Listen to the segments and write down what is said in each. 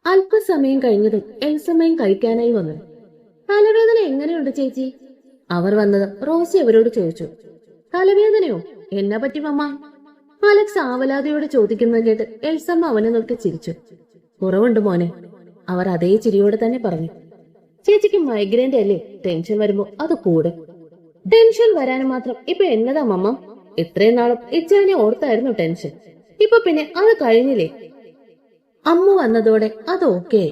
അല്പസമയം കഴിഞ്ഞതും എൽസമ്മയും കഴിക്കാനായി വന്നു. തലവേദന എങ്ങനെയുണ്ട് ചേച്ചി? അവർ വന്നത് റോസി അവരോട് ചോദിച്ചു. തലവേദനയോ? എന്നെ പറ്റി മമ്മ? അലക്സ് ആവലാതിയോടെ ചോദിക്കുന്നത് കേട്ട് എൽസമ്മ അവനെ നോക്കി ചിരിച്ചു. കുറവുണ്ട് മോനെ, അവർ അതേ ചിരിയോടെ തന്നെ പറഞ്ഞു. ചേച്ചിക്ക് മൈഗ്രൈൻ്റെ അല്ലേ? ടെൻഷൻ വരുമ്പോ അത് കൂടെ. ടെൻഷൻ വരാനും മാത്രം ഇപ്പൊ എന്നതാ മമ്മ? ഇത്രയും നാളും ഇച്ചാനെ ഓർത്തായിരുന്നു ടെൻഷൻ. ഇപ്പൊ പിന്നെ അത് കഴിഞ്ഞില്ലേ? അമ്മ വന്നതോടെ അത് ഓക്കെ.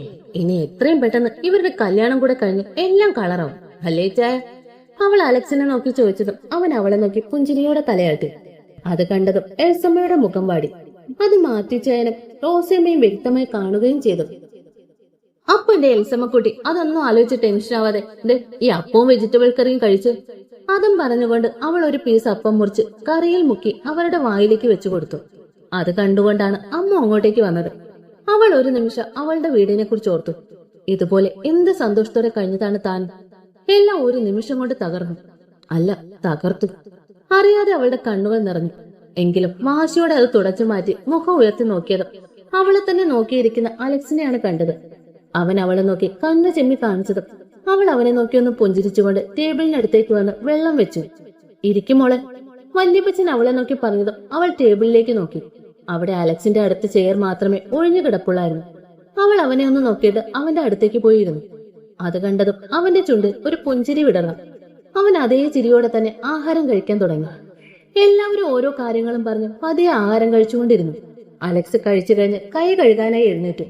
ഇനി എത്രയും പെട്ടെന്ന് ഇവരുടെ കല്യാണം കൂടെ കഴിഞ്ഞ് എല്ലാം കളറാവും അല്ലേ ചായ? അവൾ അലക്സിനെ നോക്കി ചോദിച്ചതും അവൻ അവളെ നോക്കി പുഞ്ചിരിയോടെ തലയാട്ടി. അത് കണ്ടതും എൽസമ്മയുടെ മുഖം വാടി. അത് മാറ്റിച്ചായനും റോസയമ്മയും വ്യക്തമായി കാണുകയും ചെയ്തു. അപ്പൊ എന്റെ എൽസമ്മക്കുട്ടി അതൊന്നും ആലോചിച്ച് ടെൻഷൻ ആവാതെ ഈ അപ്പവും വെജിറ്റബിൾ കറിയും കഴിച്ച്. അതും പറഞ്ഞുകൊണ്ട് അവൾ ഒരു പീസ് അപ്പം മുറിച്ച് കറിയിൽ മുക്കി അവരുടെ വായിലേക്ക് വെച്ചു കൊടുത്തു. അത് കണ്ടുകൊണ്ടാണ് അമ്മ അങ്ങോട്ടേക്ക് വന്നത്. അവൾ ഒരു നിമിഷം അവളുടെ വീടിനെ കുറിച്ച് ഓർത്തു. ഇതുപോലെ എന്ത് സന്തോഷത്തോടെ കഴിഞ്ഞതാണ് താൻ. എല്ലാം ഒരു നിമിഷം കൊണ്ട് തകർന്നു. അല്ല, തകർത്തു. അറിയാതെ അവളുടെ കണ്ണുകൾ നിറഞ്ഞു. എങ്കിലും വാശിയോടെ അത് തുടച്ചു മാറ്റി മുഖം ഉയർത്തി നോക്കിയത് അവളെ തന്നെ നോക്കിയിരിക്കുന്ന അലക്സിനെയാണ് കണ്ടത്. അവൻ അവളെ നോക്കി കണ്ണു ചെമ്മി കാണിച്ചതും അവൾ അവനെ നോക്കി ഒന്ന് പുഞ്ചിരിച്ചുകൊണ്ട് ടേബിളിനടുത്തേക്ക് വന്ന് വെള്ളം വെച്ചു. ഇരിക്കുമോളെ, വല്യപ്പച്ചൻ അവളെ നോക്കി പറഞ്ഞതും അവൾ ടേബിളിലേക്ക് നോക്കി. അവിടെ അലക്സിന്റെ അടുത്ത് ചെയർ മാത്രമേ ഒഴിഞ്ഞു കിടപ്പുള്ളായിരുന്നു. അവൾ അവനെ ഒന്ന് നോക്കിയിട്ട് അവന്റെ അടുത്തേക്ക് പോയിരുന്നു. അത് കണ്ടതും അവന്റെ ചുണ്ടിൽ ഒരു പുഞ്ചിരി വിടർന്നു. അവൻ അതേ ചിരിയോടെ തന്നെ ആഹാരം കഴിക്കാൻ തുടങ്ങി. എല്ലാവരും ഓരോ കാര്യങ്ങളും പറഞ്ഞ് പതിയെ ആഹാരം കഴിച്ചുകൊണ്ടിരുന്നു. അലക്സ് കഴിച്ചു കഴിഞ്ഞ് കൈ കഴുകാനായി എഴുന്നേറ്റു.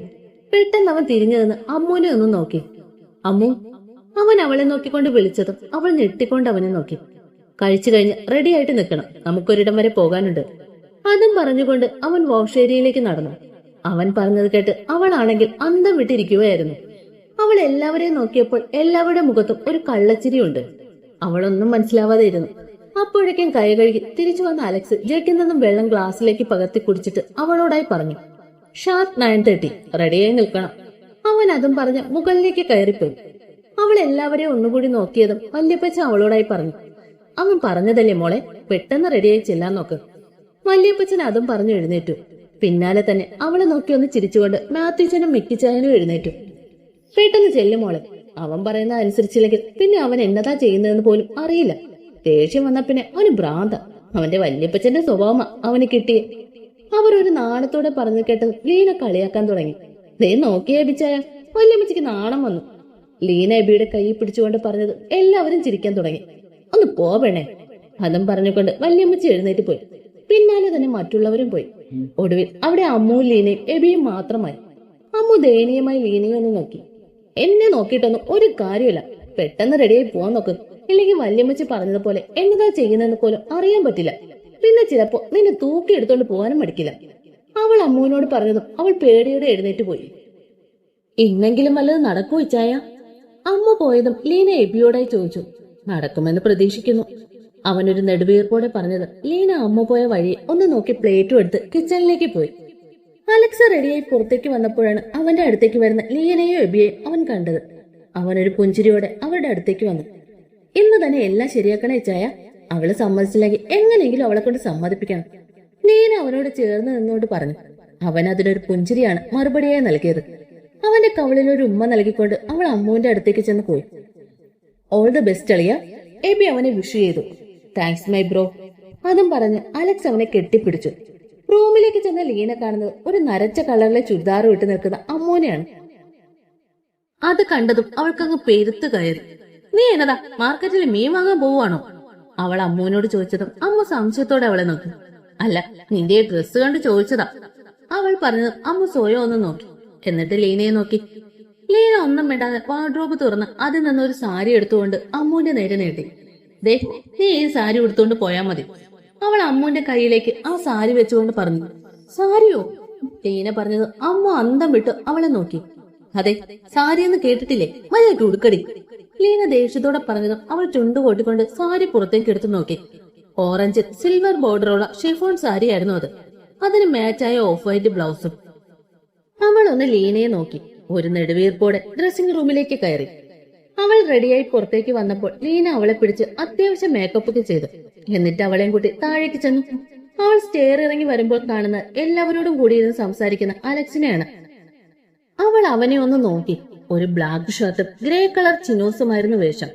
പെട്ടെന്ന് അവൻ തിരിഞ്ഞു നിന്ന് അമ്മുവിനെ ഒന്ന് നോക്കി. അമ്മു, അവൻ അവളെ നോക്കിക്കൊണ്ട് വിളിച്ചതും അവൾ ഞെട്ടിക്കൊണ്ട് അവനെ നോക്കി. കഴിച്ചു കഴിഞ്ഞ് റെഡി ആയിട്ട് നിൽക്കണം, നമുക്കൊരിടം വരെ പോകാനുണ്ട്. അതും പറഞ്ഞുകൊണ്ട് അവൻ വാഷ് ഏരിയയിലേക്ക് നടന്നു. അവൻ പറഞ്ഞത് കേട്ട് അവളാണെങ്കിൽ അന്തം വിട്ടിരിക്കുകയായിരുന്നു. അവൾ എല്ലാവരെയും നോക്കിയപ്പോൾ എല്ലാവരുടെ മുഖത്തും ഒരു കള്ളച്ചിരിയുണ്ട്. അവളൊന്നും മനസ്സിലാവാതെ ഇരുന്നു. അപ്പോഴേക്കും കൈ കഴുകി തിരിച്ചു വന്ന അലക്സ് ജഗ്ഗിൽ നിന്നും വെള്ളം ഗ്ലാസ്സിലേക്ക് പകർത്തി കുടിച്ചിട്ട് അവളോടായി പറഞ്ഞു, ഷാർപ്പ് 9:30 റെഡിയായി നിൽക്കണം. അവൻ അതും പറഞ്ഞ് മുകളിലേക്ക് കയറിപ്പോയി. അവൾ എല്ലാവരെയും ഒന്നുകൂടി നോക്കിയതും വല്യപ്പച്ച അവളോടായി പറഞ്ഞു, അവൻ പറഞ്ഞതല്ലേ മോളെ, പെട്ടെന്ന് റെഡിയായി ചെല്ലാൻ നോക്ക്. വല്യപ്പച്ചൻ അതും പറഞ്ഞു എഴുന്നേറ്റു. പിന്നാലെ തന്നെ അവളെ നോക്കി ഒന്ന് ചിരിച്ചുകൊണ്ട് മാത്യുച്ചനും മിക്കിച്ചായനും എഴുന്നേറ്റു. പെട്ടെന്ന് ചെല്ലുമോളെ, അവൻ പറയുന്ന അനുസരിച്ചില്ലെങ്കിൽ പിന്നെ അവൻ എന്നതാ ചെയ്യുന്നതെന്ന് പോലും അറിയില്ല. ദേഷ്യം വന്ന പിന്നെ അവന് ഭ്രാന്ത. അവന്റെ വല്യപ്പച്ചന്റെ സ്വഭാവം അവന് കിട്ടിയേ. അവർ ഒരു നാണത്തോടെ പറഞ്ഞു കേട്ടത് ലീന കളിയാക്കാൻ തുടങ്ങി. ദേ നോക്കിയേ ബിച്ചായ, വല്യമ്മച്ചിക്ക് നാണം വന്നു. ലീന എബിയുടെ കൈ പിടിച്ചുകൊണ്ട് പറഞ്ഞത് എല്ലാവരും ചിരിക്കാൻ തുടങ്ങി. ഒന്ന് പോവേണേ. അതും പറഞ്ഞുകൊണ്ട് വല്യമ്മച്ചി എഴുന്നേറ്റ് പോയി. പിന്നാലെ തന്നെ മറ്റുള്ളവരും പോയി. ഒടുവിൽ അവിടെ അമ്മുവും ലീനയും എബിയും മാത്രമായി. അമ്മു ദയനീയമായി ലീനയെ ഒന്ന് നോക്കി. എന്നെ നോക്കിയിട്ടൊന്നും ഒരു കാര്യമില്ല, പെട്ടെന്ന് റെഡിയായി പോവാൻ നോക്ക്, ഇല്ലെങ്കിൽ വല്യമ്മച്ചി പറഞ്ഞതുപോലെ എന്നതാ ചെയ്യുന്നതെന്ന് പോലും അറിയാൻ പറ്റില്ല. പിന്നെ ചിലപ്പോ നിന്നെ തൂക്കി എടുത്തോണ്ട് പോകാനും മടിക്കില്ല. അവൾ അമ്മുവിനോട് പറഞ്ഞതും അവൾ പേടിയോടെ എഴുന്നേറ്റ് പോയി. ഇന്നെങ്കിലും വല്ലത് നടക്കൂ ഇച്ചായ? അമ്മ പോയതും ലീന എബിയോടായി ചോദിച്ചു. നടക്കുമെന്ന് പ്രതീക്ഷിക്കുന്നു. അവനൊരു നെടുവീർപ്പോടെ പറഞ്ഞത് ലീന അമ്മ പോയ വഴി ഒന്ന് നോക്കി പ്ലേറ്റും എടുത്ത് കിച്ചണിലേക്ക് പോയി. അലക്സ റെഡിയായി പുറത്തേക്ക് വന്നപ്പോഴാണ് അവന്റെ അടുത്തേക്ക് വരുന്ന ലീനയോ എബിയെയും അവൻ കണ്ടത്. അവനൊരു പുഞ്ചിരിയോടെ അവരുടെ അടുത്തേക്ക് വന്നു. ഇന്ന് തന്നെ എല്ലാം ശരിയാക്കണേ ചായ. അവള് സമ്മതിച്ചില്ലെങ്കിൽ എങ്ങനെയെങ്കിലും അവളെ കൊണ്ട് സമ്മതിപ്പിക്കണം. ലീന അവനോട് ചേർന്ന് നിന്നോട് പറഞ്ഞു. അവൻ അതിനൊരു പുഞ്ചിരിയാണ് മറുപടിയായി നൽകിയത്. അവന്റെ കവളിലൊരു ഉമ്മ നൽകിക്കൊണ്ട് അവൾ അമ്മുവിന്റെ അടുത്തേക്ക് ചെന്ന് പോയി. ഓൾ ദ ബെസ്റ്റ് അളിയ, എബി അവനെ വിഷ് ചെയ്തു. Thanks my bro. അതും പറഞ്ഞ് അലക്സ് അവനെ കെട്ടിപ്പിടിച്ചു. റൂമിലേക്ക് ചെന്ന ലീന കാണുന്നത് ഒരു നരച്ച കളറിലെ ചുരിദാർ വിട്ട് നിൽക്കുന്ന അമ്മൂനെയാണ്. അത് കണ്ടതും അവൾക്കങ്ങ് പെരുത്ത് കയറി. നീ എന്നതാ മാർക്കറ്റിൽ മീൻ വാങ്ങാൻ പോവാണോ? അവൾ അമ്മൂനോട് ചോദിച്ചതും അമ്മ സംശയത്തോടെ അവളെ നോക്കി. അല്ല, നിന്റെ ഡ്രസ്സ് കണ്ട് ചോദിച്ചതാ. അവൾ പറഞ്ഞതും അമ്മ സ്വയം ഒന്ന് നോക്കി. എന്നിട്ട് ലീനയെ നോക്കി. ലീന ഒന്നും വേണ്ടാതെ വാർഡ്രോബ് തുറന്ന് അതിൽ നിന്നൊരു സാരി എടുത്തുകൊണ്ട് അമ്മൂന്റെ നേരെ നീട്ടി. ദേ, നീ ഈ സാരി എടുത്തുകൊണ്ട് പോയാ മതി. അവൾ അമ്മുവിന്റെ കൈയിലേക്ക് ആ സാരി വെച്ചുകൊണ്ട് പറഞ്ഞു. സാരിയോ? ലീന പറഞ്ഞത് അമ്മ അന്തം വിട്ട് അവളെ നോക്കി. അതെ, സാരി എന്ന് കേട്ടിട്ടില്ലേ, മര്യാദയ്ക്ക് ഉടുക്കടി. ലീന ദേഷ്യത്തോടെ പറഞ്ഞതും അവൾ ചുണ്ടു കൊട്ടിക്കൊണ്ട് സാരി പുറത്തേക്ക് എടുത്തു നോക്കി. ഓറഞ്ച് സിൽവർ ബോർഡറുള്ള ഷിഫോൺ സാരിയായിരുന്നു അത്. അതിന് മാച്ചായ ഓഫ് വൈറ്റ് ബ്ലൗസും. അവൾ ഒന്ന് ലീനയെ നോക്കി. ഒരു നെടുവീർപ്പോടെ ഡ്രസ്സിംഗ് റൂമിലേക്ക് കയറി. അവൾ റെഡിയായി പുറത്തേക്ക് വന്നപ്പോൾ ലീന അവളെ പിടിച്ച് അത്യാവശ്യം മേക്കപ്പ് ഒക്കെ ചെയ്തു. എന്നിട്ട് അവളെയും കൂട്ടി താഴേക്ക് ചെന്നു. അവൾ സ്റ്റെയർ ഇറങ്ങി വരുമ്പോൾ കാണുന്ന എല്ലാവരോടും കൂടിയിരുന്ന് സംസാരിക്കുന്ന അലക്സിനെയാണ്. അവൾ അവനെ ഒന്ന് നോക്കി. ഒരു ബ്ലാക്ക് ഷർട്ടും ഗ്രേ കളർ ചിനോസുമായിരുന്നു വേഷം.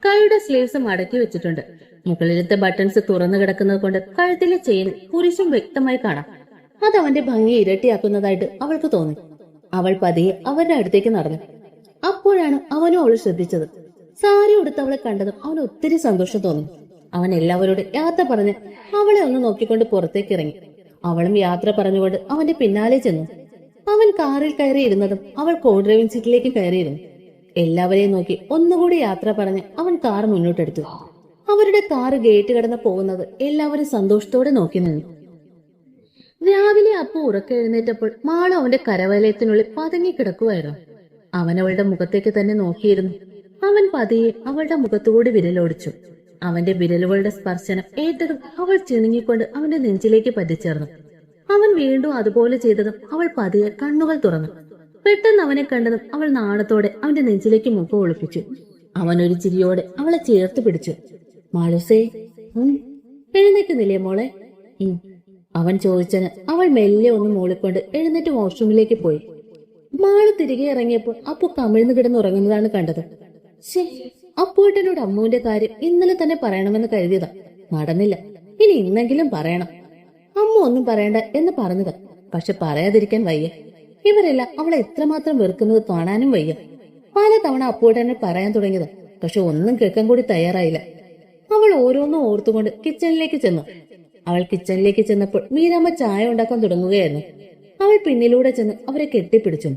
കൈയുടെ സ്ലീവ്സ് മടക്കി വെച്ചിട്ടുണ്ട്. മുകളിലത്തെ ബട്ടൺസ് തുറന്നു കിടക്കുന്നത് കൊണ്ട് കഴുത്തിലെ ചെയിൻ കുരിശും വ്യക്തമായി കാണാം. അത് അവന്റെ ഭംഗി ഇരട്ടിയാക്കുന്നതായിട്ട് അവൾക്ക് തോന്നി. അവൾ പതിയെ അവരുടെ അടുത്തേക്ക് നടന്നു. അപ്പോഴാണ് അവനും അവൾ ശ്രദ്ധിച്ചത്. സാരി ഉടുത്ത് അവളെ കണ്ടതും അവന് ഒത്തിരി സന്തോഷം തോന്നി. അവൻ എല്ലാവരോടും യാത്ര പറഞ്ഞ് അവളെ ഒന്ന് നോക്കിക്കൊണ്ട് പുറത്തേക്ക് ഇറങ്ങി. അവളും യാത്ര പറഞ്ഞുകൊണ്ട് അവന്റെ പിന്നാലെ ചെന്നു. അവൻ കാറിൽ കയറിയിരുന്നതും അവൾ കോ ഡ്രൈവിംഗ് സീറ്റിലേക്ക് കയറിയിരുന്നു. എല്ലാവരെയും നോക്കി ഒന്നുകൂടി യാത്ര പറഞ്ഞ് അവൻ കാർ മുന്നോട്ടെടുത്തു. അവരുടെ കാറ് ഗേറ്റ് കടന്ന് പോകുന്നത് എല്ലാവരും സന്തോഷത്തോടെ നോക്കി നിന്നു. രാവിലെ അപ്പു ഉറക്കെ എഴുന്നേറ്റപ്പോൾ മാളു അവന്റെ കരവലയത്തിനുള്ളിൽ പതുങ്ങി കിടക്കുമായിരുന്നു. അവൻ അവളുടെ മുഖത്തേക്ക് തന്നെ നോക്കിയിരുന്നു. അവൻ പതിയെ അവളുടെ മുഖത്തുകൂടി വിരലോടിച്ചു. അവന്റെ വിരലുകളുടെ സ്പർശനം ഏറ്റതും അവൾ ചിണുങ്ങിക്കൊണ്ട് അവന്റെ നെഞ്ചിലേക്ക് പതിച്ചേർന്നു. അവൻ വീണ്ടും അതുപോലെ ചെയ്തതും അവൾ പതിയെ കണ്ണുകൾ തുറന്നു. പെട്ടെന്ന് അവനെ കണ്ടതും അവൾ നാണത്തോടെ അവന്റെ നെഞ്ചിലേക്ക് മുഖം ഒളിപ്പിച്ചു. അവൻ ഒരു ചിരിയോടെ അവളെ ചേർത്ത് പിടിച്ചു. മാളുസേ, എഴുന്നേക്കുന്നില്ലേ മോളെ? അവൻ ചോദിച്ചന് അവൾ മെല്ലെ ഒന്ന് മൂളിക്കൊണ്ട് എഴുന്നേറ്റ് വാഷ്റൂമിലേക്ക് പോയി. മാള് തിരികെ ഇറങ്ങിയപ്പോൾ അപ്പു കമിഴ്ന്നു കിടന്നുറങ്ങുന്നതാണ് കണ്ടത്. അപ്പൂട്ടനോട് അമ്മുവിന്റെ കാര്യം ഇന്നലെ തന്നെ പറയണമെന്ന് കരുതിയതാ. നടന്നില്ല. ഇനി ഇന്നെങ്കിലും പറയണം. അമ്മ ഒന്നും പറയണ്ട എന്ന് പറഞ്ഞത്. പക്ഷെ പറയാതിരിക്കാൻ വയ്യ. ഇവരെല്ലാം അവളെ എത്രമാത്രം വെറുക്കുന്നത് കാണാനും വയ്യ. പല തവണ അപ്പൂട്ടനെ പറയാൻ തുടങ്ങിയത്. പക്ഷെ ഒന്നും കേൾക്കാൻ കൂടി തയ്യാറായില്ല. അവൾ ഓരോന്നും ഓർത്തുകൊണ്ട് കിച്ചണിലേക്ക് ചെന്നു. അവൾ കിച്ചണിലേക്ക് ചെന്നപ്പോൾ മീരാമ്മ ചായ ഉണ്ടാക്കാൻ തുടങ്ങുകയായിരുന്നു. അവൾ പിന്നിലൂടെ ചെന്ന് അവരെ കെട്ടിപ്പിടിച്ചു.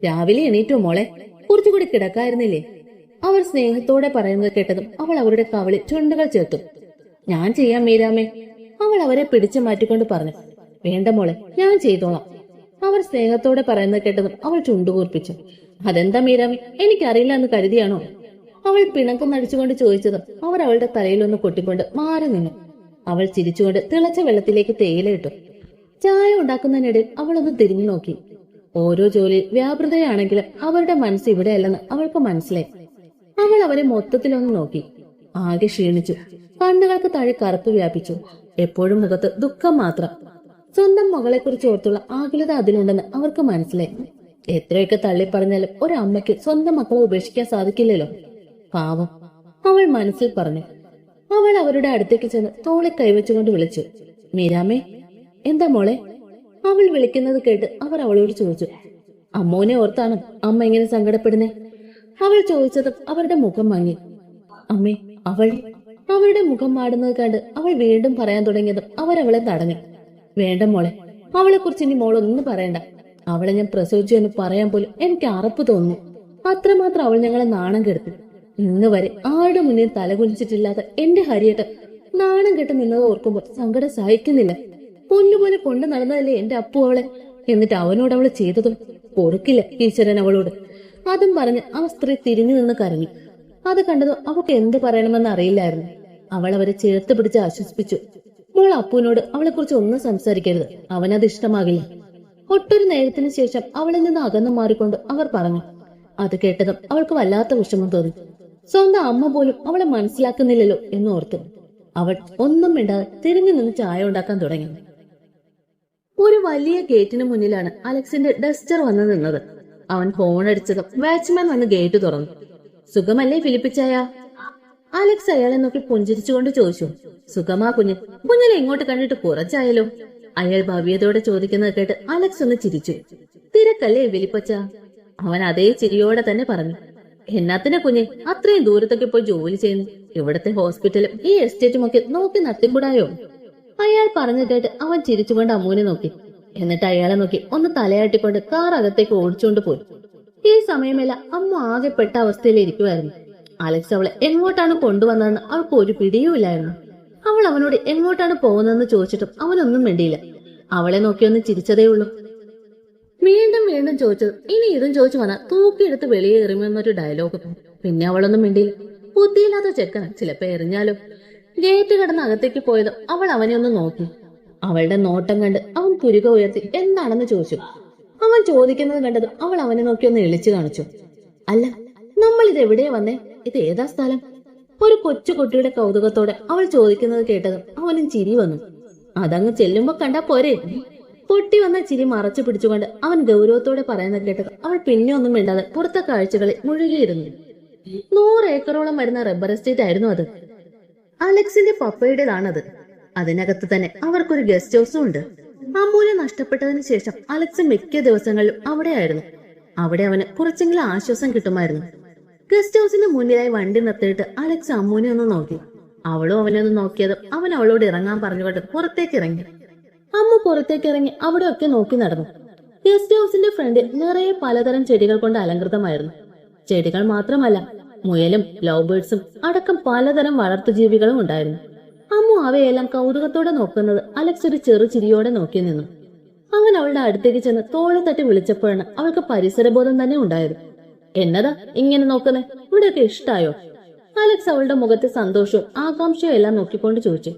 രാവിലെ എണീറ്റോ മോളെ? കുറച്ചുകൂടി കിടക്കായിരുന്നില്ലേ? അവർ സ്നേഹത്തോടെ പറയുന്നത് കേട്ടതും അവൾ അവരുടെ കവളിൽ ചുണ്ടുകൾ ചേർത്തു. ഞാൻ ചെയ്യാം മീരാമ്മേ, അവൾ അവരെ പിടിച്ചു മാറ്റിക്കൊണ്ട് പറഞ്ഞു. വേണ്ട മോളെ, ഞാൻ ചെയ്തോളാം. അവർ സ്നേഹത്തോടെ പറയുന്നത് കേട്ടതും അവൾ ചുണ്ടുകൂർപ്പിച്ചു. അതെന്താ മീരാമ്മേ, എനിക്കറിയില്ല എന്ന് കരുതിയാണോ? അവൾ പിണക്കം നടിച്ചുകൊണ്ട് ചോദിച്ചതും അവർ അവളുടെ തലയിലൊന്ന് കൊട്ടിക്കൊണ്ട് മാറി നിന്നു. അവൾ ചിരിച്ചുകൊണ്ട് തിളച്ച വെള്ളത്തിലേക്ക് തേയിലയിട്ടു. ചായ ഉണ്ടാക്കുന്നതിനിടയിൽ അവളൊന്ന് തിരിഞ്ഞു നോക്കി. ഓരോ ജോലിയിൽ വ്യാപൃതയാണെങ്കിലും അവരുടെ മനസ്സ് ഇവിടെയല്ലെന്ന് അവൾക്ക് മനസ്സിലായി. അവൾ അവരെ മൊത്തത്തിലൊന്ന് നോക്കി. ആകെ ക്ഷീണിച്ചു. കണ്ണുകൾക്ക് താഴെ കറുപ്പ് വ്യാപിച്ചു. എപ്പോഴും മുഖത്ത് ദുഃഖം മാത്രം. സ്വന്തം മകളെക്കുറിച്ച് ഓർത്തുള്ള ആകുലത അതിലുണ്ടെന്ന് അവർക്ക് മനസ്സിലായി. എത്രയൊക്കെ തള്ളിപ്പറഞ്ഞാലും ഒരമ്മയ്ക്ക് സ്വന്തം മക്കളെ ഉപേക്ഷിക്കാൻ സാധിക്കില്ലല്ലോ. പാവം, അവൾ മനസ്സിൽ പറഞ്ഞു. അവൾ അവരുടെ അടുത്തേക്ക് ചെന്ന് തോളെ കൈവച്ചുകൊണ്ട് വിളിച്ചു. മീരാമേ. എന്താ മോളെ? അവൾ വിളിക്കുന്നത് കേട്ട് അവർ അവളോട് ചോദിച്ചു. അമ്മോനെ ഓർത്താണ് അമ്മ ഇങ്ങനെ സങ്കടപ്പെടുന്നേ? അവൾ ചോദിച്ചതും അവരുടെ മുഖം മങ്ങി. അമ്മേ, അവളുടെ മുഖം മാടുന്നത് കണ്ട് അവൾ വീണ്ടും പറയാൻ തുടങ്ങിയതും അവരവളെ തടഞ്ഞു. വേണ്ട മോളെ, അവളെ കുറിച്ച് ഇനി മോളൊന്നും പറയണ്ട. അവളെ ഞാൻ പ്രസവിച്ചു എന്ന് പറയാൻ പോലും എനിക്ക് അറപ്പ് തോന്നുന്നു. അത്രമാത്രം അവൾ ഞങ്ങളെ നാണം കെടുത്തി. ഇന്ന് വരെ ആരുടെ മുന്നിൽ തലകുലിച്ചിട്ടില്ലാത്ത എന്റെ ഹരിയേട്ടൻ നാണം കെട്ട് നിന്നത് ഓർക്കുമ്പോൾ സങ്കടം സഹിക്കുന്നില്ല. പൊന്നുപോലെ കൊണ്ടു നടന്നതല്ലേ എന്റെ അപ്പു അവളെ. എന്നിട്ട് അവനോട് അവള് ചെയ്തതും പൊറുക്കില്ല ഈശ്വരൻ അവളോട്. അതും പറഞ്ഞ് ആ സ്ത്രീ തിരിഞ്ഞു നിന്ന് കരഞ്ഞു. അത് കണ്ടതും അവൾക്ക് എന്ത് പറയണമെന്ന് അറിയില്ലായിരുന്നു. അവൾ അവരെ ചേർത്ത് പിടിച്ച് ആശ്വസിപ്പിച്ചു. മോൾ അപ്പുവിനോട് അവളെ കുറിച്ച് ഒന്നും സംസാരിക്കരുത്, അവനത് ഇഷ്ടമാകില്ല. ഒട്ടൊരു നേരത്തിന് ശേഷം അവളിൽ നിന്ന് അകന്നു മാറിക്കൊണ്ട് അവർ പറഞ്ഞു. അത് കേട്ടതും അവൾക്ക് വല്ലാത്ത വിഷമം തോന്നി. സ്വന്തം അമ്മ പോലും അവളെ മനസ്സിലാക്കുന്നില്ലല്ലോ എന്ന് ഓർത്തു. അവൾ ഒന്നും മിണ്ടാതെ തിരിഞ്ഞു നിന്ന് ചായ ഉണ്ടാക്കാൻ തുടങ്ങി. ഒരു വലിയ ഗേറ്റിന് മുന്നിലാണ് അലക്സിന്റെ ഡസ്റ്റർ വന്നു നിന്നത്. അവൻ ഹോൺ അടിച്ചതും വാച്ച്മാൻ വന്ന് ഗേറ്റ് തുറന്നു. സുഖമല്ലേ ഫിലിപ്പിച്ചായ? അലക്സ് അയാളെ നോക്കി പുഞ്ചിരിച്ചുകൊണ്ട് ചോദിച്ചു. സുഖമാ കുഞ്ഞ്. കുഞ്ഞിനെ ഇങ്ങോട്ട് കണ്ടിട്ട് കുറച്ചായാലോ? അയാൾ ഭവ്യതയോടെ ചോദിക്കുന്നത് കേട്ട് അലക്സ് ഒന്ന് ചിരിച്ചു. തിരക്കല്ലേ ഫിലിപ്പച്ച? അവൻ അതേ ചിരിയോടെ തന്നെ പറഞ്ഞു. എന്നാത്തിനെ കുഞ്ഞെ അത്രയും ദൂരത്തൊക്കെ പോയി ജോലി ചെയ്യുന്നു? ഇവിടത്തെ ഹോസ്പിറ്റലും ഈ എസ്റ്റേറ്റും ഒക്കെ നോക്കി നടത്തിക്കൂടായോ? അയാൾ പറഞ്ഞു കേട്ട് അവൻ ചിരിച്ചുകൊണ്ട് അമ്മുവിനെ നോക്കി. എന്നിട്ട് അയാളെ നോക്കി ഒന്ന് തലയാട്ടിക്കൊണ്ട് കാർ അകത്തേക്ക് ഓടിച്ചുകൊണ്ട് പോയി. ഈ സമയമല്ല അമ്മ ആകെ പെട്ട അവസ്ഥയിൽ ഇരിക്കുമായിരുന്നു. അലക്സ് അവളെ എങ്ങോട്ടാണ് കൊണ്ടുവന്നതെന്ന് അവൾക്ക് ഒരു പിടിയുമില്ലായിരുന്നു. അവൾ അവനോട് എങ്ങോട്ടാണ് പോകുന്നതെന്ന് ചോദിച്ചിട്ടും അവനൊന്നും വേണ്ടിയില്ല. അവളെ നോക്കിയൊന്ന് ചിരിച്ചതേ ഉള്ളൂ. വീണ്ടും വീണ്ടും ചോദിച്ചത് ഇനി ഇതും ചോദിച്ചു വന്നാൽ തൂക്കിയെടുത്ത് വെളിയെ എറിയുമെന്നൊരു ഡയലോഗ്. പിന്നെ അവളൊന്നും മിണ്ടിയില്ല. ബുദ്ധിയില്ലാത്ത ചെക്കന, ചിലപ്പോ എറിഞ്ഞാലോ. ഗേറ്റ് കടന്ന് അകത്തേക്ക് പോയതും അവൾ അവനെ ഒന്ന് നോക്കി. അവളുടെ നോട്ടം കണ്ട് അവൻ പുരുക ഉയർത്തി എന്താണെന്ന് ചോദിച്ചു. അവൻ ചോദിക്കുന്നത് കണ്ടത് അവൾ അവനെ നോക്കി ഒന്ന് എളിച്ചു കാണിച്ചു. അല്ല, നമ്മൾ ഇത് എവിടെയാ വന്നേ? ഇത് ഏതാ സ്ഥലം? ഒരു കൊച്ചു കുട്ടിയുടെ കൗതുകത്തോടെ അവൾ ചോദിക്കുന്നത് കേട്ടതും അവനും ചിരി വന്നു. അതങ്ങ് ചെല്ലുമ്പോ കണ്ടാ പോരെ. പൊട്ടി വന്ന ചിരി മറച്ചു പിടിച്ചുകൊണ്ട് അവൻ ഗൗരവത്തോടെ പറയുന്നത് കേട്ട് അവൾ പിന്നെ ഒന്നും മിണ്ടാതെ പുറത്തെ കാഴ്ചകളിൽ മുഴുകിയിരുന്നു. 100 ഏക്കറോളം വരുന്ന റബ്ബർ എസ്റ്റേറ്റ് ആയിരുന്നു അത്. അലക്സിന്റെ പപ്പയുടേതാണത്. അതിനകത്ത് തന്നെ അവർക്കൊരു ഗസ്റ്റ് ഹൗസും ഉണ്ട്. അമ്മൂനെ നഷ്ടപ്പെട്ടതിന് ശേഷം അലക്സ് മിക്ക ദിവസങ്ങളിലും അവിടെയായിരുന്നു. അവിടെ അവന് കുറച്ചെങ്കിലും ആശ്വാസം കിട്ടുമായിരുന്നു. ഗസ്റ്റ് ഹൗസിന് മുന്നിലായി വണ്ടി നിർത്തിയിട്ട് അലക്സ് അമ്മൂനെ ഒന്ന് നോക്കി. അവളും അവനെ ഒന്ന് നോക്കിയതും അവൻ അവളോട് ഇറങ്ങാൻ പറഞ്ഞുകൊണ്ട് പുറത്തേക്ക് ഇറങ്ങി. അമ്മു പുറത്തേക്ക് ഇറങ്ങി അവിടെയൊക്കെ നോക്കി നടന്നു. ഗസ്റ്റ് ഹൗസിന്റെ ഫ്രണ്ടിൽ നിറയെ പലതരം ചെടികൾ കൊണ്ട് അലങ്കൃതമായിരുന്നു. ചെടികൾ മാത്രമല്ല, മുയലും ലവ് ബേർഡ്സും അടക്കം പലതരം വളർത്തുജീവികളും ഉണ്ടായിരുന്നു. അമ്മു അവയെല്ലാം കൗതുകത്തോടെ നോക്കുന്നത് അലക്സ് ഒരു ചെറു ചിരിയോടെ നോക്കി നിന്നു. അവൻ അവളുടെ അടുത്തേക്ക് ചെന്ന് തോളെ തട്ടി വിളിച്ചപ്പോഴാണ് അവൾക്ക് പരിസരബോധം തന്നെ ഉണ്ടായത്. എന്നതാ ഇങ്ങനെ നോക്കുന്നേ? ഇവിടെയൊക്കെ ഇഷ്ടായോ? അലക്സ് അവളുടെ മുഖത്തെ സന്തോഷവും ആകാംക്ഷയും എല്ലാം നോക്കിക്കൊണ്ട് ചോദിച്ചു.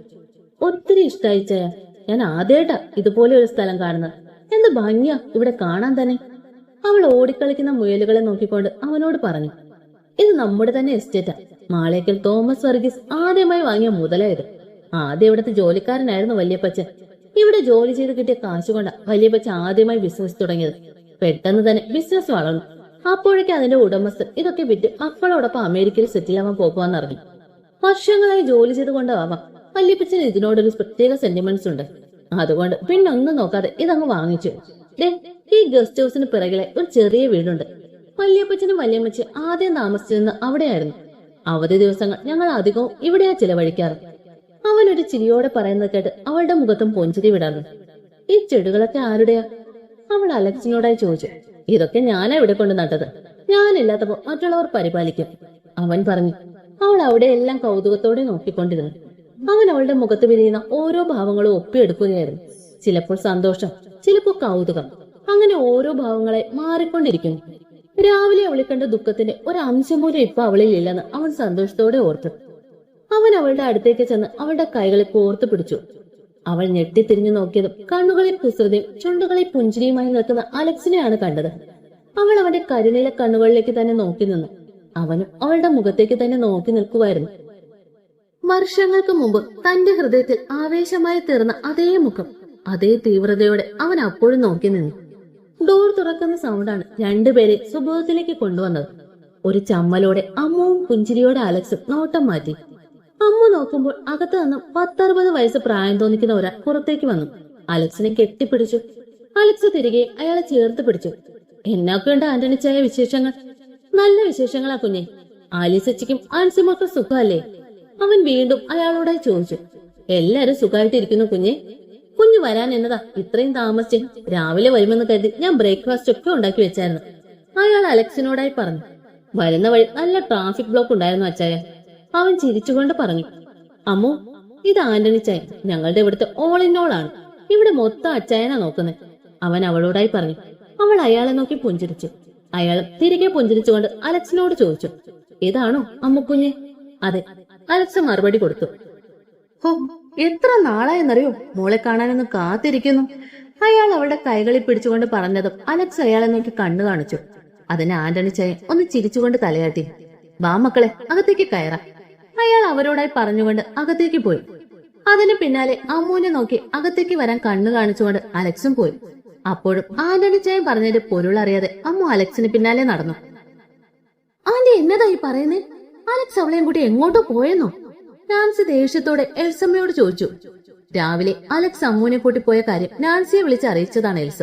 ഒത്തിരി ഇഷ്ടായി ചായ. ഞാൻ ആദ്യമായിട്ടാ ഇതുപോലെ ഒരു സ്ഥലം കാണുന്നത്. എന്ത് ഭംഗിയാ ഇവിടെ കാണാൻ തന്നെ. അവൾ ഓടിക്കളിക്കുന്ന മുയലുകളെ നോക്കിക്കൊണ്ട് അവനോട് പറഞ്ഞു. ഇത് നമ്മുടെ തന്നെ എസ്റ്റേറ്റാ. മാളേക്കൽ തോമസ് വർഗീസ് ആദ്യമായി വാങ്ങിയ മുതലായത്. ആദ്യം ഇവിടുത്തെ ജോലിക്കാരനായിരുന്നു വല്യപ്പച്ചൻ. ഇവിടെ ജോലി ചെയ്ത് കിട്ടിയ കാശുകൊണ്ടാ വല്യപ്പച്ചൻ ആദ്യമായി ബിസിനസ് തുടങ്ങിയത്. പെട്ടെന്ന് തന്നെ ബിസിനസ് വളർന്നു. അപ്പോഴേക്ക് അതിന്റെ ഉടമസ്ഥൻ ഇതൊക്കെ വിറ്റ് മക്കളോടൊപ്പം അമേരിക്കയിൽ സെറ്റിൽ ആവാൻ പോകുവാന്ന് അറിഞ്ഞു. വർഷങ്ങളായി ജോലി ചെയ്തുകൊണ്ടാവാം വല്യപ്പച്ചന് ഇതിനോടൊരു പ്രത്യേക സെന്റിമെന്റ്സ് ഉണ്ട്. അതുകൊണ്ട് പിന്നെ ഒന്നും നോക്കാതെ ഇതങ്ങ് വാങ്ങിച്ചു. ഈ ഗസ്റ്റ് ഹൗസിന് പിറകിലെ ഒരു ചെറിയ വീടുണ്ട്. വല്യപ്പച്ചനും വല്യമ്മച്ചി ആദ്യം താമസിച്ചിരുന്ന അവിടെയായിരുന്നു. അവധി ദിവസങ്ങൾ ഞങ്ങൾ അധികവും ഇവിടെയാ ചിലവഴിക്കാറ്. അവനൊരു ചിരിയോടെ പറയുന്നത് കേട്ട് അവളുടെ മുഖത്തും പൊഞ്ചിരി വിടാറുണ്ട്. ഈ ചെടികളൊക്കെ ആരുടെയാ? അവൾ അലക്സിനോടായി ചോദിച്ചു. ഇതൊക്കെ ഞാനാ ഇവിടെ കൊണ്ട് നട്ടത്. ഞാനില്ലാത്തപ്പോ മറ്റുള്ളവർ പരിപാലിക്കും, അവൻ പറഞ്ഞു. അവൾ അവിടെ എല്ലാം കൗതുകത്തോടെ നോക്കിക്കൊണ്ടിരുന്നു. അവൻ അവളുടെ മുഖത്ത് വിരിയുന്ന ഓരോ ഭാവങ്ങളും ഒപ്പിയെടുക്കുകയായിരുന്നു. ചിലപ്പോൾ സന്തോഷം, ചിലപ്പോൾ കൗതുകം, അങ്ങനെ ഓരോ ഭാവങ്ങളെ മാറിക്കൊണ്ടിരിക്കുന്നു. രാവിലെ അവളെ കണ്ട ദുഃഖത്തിന്റെ ഒരംശം പോലും ഇപ്പൊ അവളിൽ ഇല്ലെന്ന് അവൻ സന്തോഷത്തോടെ ഓർത്തു. അവൻ അവളുടെ അടുത്തേക്ക് ചെന്ന് അവളുടെ കൈകളിൽ കോർത്തു പിടിച്ചു. അവൾ ഞെട്ടിത്തിരിഞ്ഞു നോക്കിയതും കണ്ണുകളിൽ കുസൃതിയും ചുണ്ടുകളിൽ പുഞ്ചിരിയുമായി നിൽക്കുന്ന അലക്സിനെയാണ് കണ്ടത്. അവൾ അവന്റെ കരിനീല കണ്ണുകളിലേക്ക് തന്നെ നോക്കി നിന്നു. അവനും അവളുടെ മുഖത്തേക്ക് തന്നെ നോക്കി നിൽക്കുമായിരുന്നു. വർഷങ്ങൾക്ക് മുമ്പ് തന്റെ ഹൃദയത്തിൽ ആവേശമായി തീർന്ന അതേ മുഖം, അതേ തീവ്രതയോടെ അവൻ അപ്പോഴും നോക്കി നിന്നു. ഡോർ തുറക്കുന്ന സൗണ്ടാണ് രണ്ടുപേരെ സുബോധത്തിലേക്ക് കൊണ്ടുവന്നത്. ഒരു ചമ്മലോടെ അമ്മുവും പുഞ്ചിരിയോടെ അലക്സും നോട്ടം മാറ്റി. അമ്മു നോക്കുമ്പോൾ അകത്തു നിന്നും 10-60 വയസ്സ് പ്രായം തോന്നിക്കുന്ന ഒരാൾ പുറത്തേക്ക് വന്നു. അലക്സിനെ കെട്ടിപ്പിടിച്ചു. അലക്സ് തിരികെ അയാളെ ചേർത്ത് പിടിച്ചു. എന്നൊക്കെയുണ്ട് ആന്റണിച്ചായ വിശേഷങ്ങൾ? നല്ല വിശേഷങ്ങളാ കുഞ്ഞെ. ആലീസച്ചിക്കും ആൻസിമോൾക്കും സുഖമല്ലേ? അവൻ വീണ്ടും അയാളോടായി ചോദിച്ചു. എല്ലാരും സുഖമായിട്ടിരിക്കുന്നു കുഞ്ഞെ. കുഞ്ഞു വരാൻ എന്നതാ ഇത്രയും താമസിച്ച്? രാവിലെ വരുമെന്ന് കരുതി ഞാൻ ബ്രേക്ക്ഫാസ്റ്റ് ഒക്കെ ഉണ്ടാക്കി വെച്ചായിരുന്നു, അയാൾ അലക്സിനോടായി പറഞ്ഞു. വരുന്ന വഴി നല്ല ട്രാഫിക് ബ്ലോക്ക് ഉണ്ടായിരുന്നു അച്ചായ, അവൻ ചിരിച്ചുകൊണ്ട് പറഞ്ഞു. അമ്മോ, ഇത് ആന്റണി ചായ, ഞങ്ങളുടെ ഇവിടുത്തെ ഓൾ ഇൻ ഓൾ ആണ്. ഇവിടെ മൊത്തം അച്ചായനാ നോക്കുന്നത്, അവൻ അവളോടായി പറഞ്ഞു. അവൾ അയാളെ നോക്കി പുഞ്ചിരിച്ചു. അയാളും തിരികെ പുഞ്ചിരിച്ചുകൊണ്ട് അലക്സിനോട് ചോദിച്ചു. ഇതാണോ അമ്മുക്കുഞ്ഞെ? അതെ, അലക്സ് മറുപടി കൊടുത്തു. ഹോ, എത്ര നാളായെന്നറിയോ മോളെ കാണാനൊന്ന് കാത്തിരിക്കുന്നു, അയാൾ അവളുടെ കൈകളിൽ പിടിച്ചുകൊണ്ട് പറഞ്ഞതും അലക്സ് അയാളെ നോക്കി കണ്ണു കാണിച്ചു. അതിന് ആന്റണി ചായ ഒന്ന് ചിരിച്ചുകൊണ്ട് തലയാട്ടി. വാ മക്കളെ, അകത്തേക്ക് കയറാം, അയാൾ അവരോടായി പറഞ്ഞുകൊണ്ട് അകത്തേക്ക് പോയി. അതിന് പിന്നാലെ അമ്മുവിനെ നോക്കി അകത്തേക്ക് വരാൻ കണ്ണു കാണിച്ചുകൊണ്ട് അലക്സും പോയി. അപ്പോഴും ആന്റണി ചായ പറഞ്ഞതിന്റെ പൊരുളറിയാതെ അമ്മു അലക്സിന് പിന്നാലെ നടന്നു. ആന്റി എന്നതായി പറയുന്നേ? അലക്സ് അവളെയും കൂട്ടി എങ്ങോട്ടോ പോയെന്നോ? നാൻസി ദേഷ്യത്തോടെ എൽസമ്മയോട് ചോദിച്ചു. രാവിലെ അലക്സ് അമ്മുവിനെ കൂട്ടി പോയ കാര്യം നാൻസിയെ വിളിച്ച് അറിയിച്ചതാണ് എൽസ.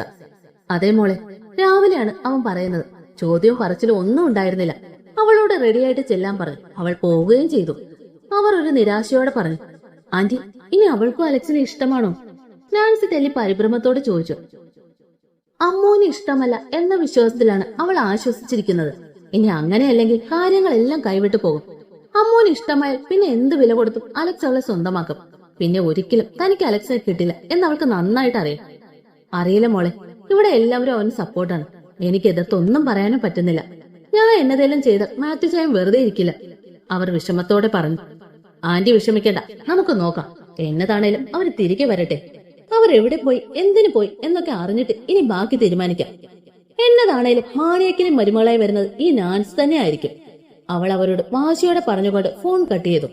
അതേ മോളെ, രാവിലെയാണ് അവൻ പറയുന്നത്. ചോദ്യവും പറച്ചിലും ഒന്നും ഉണ്ടായിരുന്നില്ല. അവളോട് റെഡിയായിട്ട് ചെല്ലാൻ പറഞ്ഞു. അവൾ പോവുകയും ചെയ്തു. അവർ ഒരു നിരാശയോടെ പറഞ്ഞു. ആന്റി, ഇനി അവൾക്കും അലക്സിനെ ഇഷ്ടമാണോ? നാൻസി തെല്ലി പരിഭ്രമത്തോടെ ചോദിച്ചു. അമ്മുവിന് ഇഷ്ടമല്ല എന്ന വിശ്വാസത്തിലാണ് അവൾ ആശ്വസിച്ചിരിക്കുന്നത്. ഇനി അങ്ങനെയല്ലെങ്കിൽ കാര്യങ്ങളെല്ലാം കൈവിട്ടു പോകും. അമ്മുവിന് ഇഷ്ടമായാൽ പിന്നെ എന്ത് വില കൊടുത്തും അലക്സ് അവളെ സ്വന്തമാക്കും. പിന്നെ ഒരിക്കലും തനിക്ക് അലക്സിനെ കിട്ടില്ല എന്ന് അവൾക്ക് നന്നായിട്ട് അറിയാം. അറിയില്ല മോളെ, ഇവിടെ എല്ലാവരും അവന് സപ്പോർട്ടാണ്. എനിക്ക് എതിർത്തൊന്നും പറയാനും പറ്റുന്നില്ല. ഞാൻ എന്നതെല്ലാം ചെയ്ത് മാത്യു ചായം വെറുതെ ഇരിക്കില്ല, അവർ വിഷമത്തോടെ പറഞ്ഞു. ആന്റി വിഷമിക്കേണ്ട, നമുക്ക് നോക്കാം. എന്നതാണേലും അവർ തിരികെ വരട്ടെ. അവർ എവിടെ പോയി, എന്തിനു പോയി എന്നൊക്കെ അറിഞ്ഞിട്ട് ഇനി ബാക്കി തീരുമാനിക്കാം. എന്നതാണേലും മാണിയക്കിനും മരുമകളായി വരുന്നത് ഈ നാൻസ് തന്നെ ആയിരിക്കും, അവൾ അവരോട് വാശിയോടെ പറഞ്ഞുകൊണ്ട് ഫോൺ കട്ട് ചെയ്തു.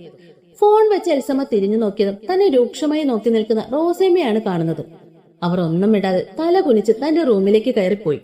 ഫോൺ വെച്ച് എൽസമ്മ തിരിഞ്ഞു നോക്കിയതും തന്നെ രൂക്ഷമായി നോക്കി നിൽക്കുന്ന റോസേമ്മയാണ് കാണുന്നത്. അവർ ഒന്നും ഇടാതെ തല കുനിച്ച് തന്റെ റൂമിലേക്ക് കയറിപ്പോയി.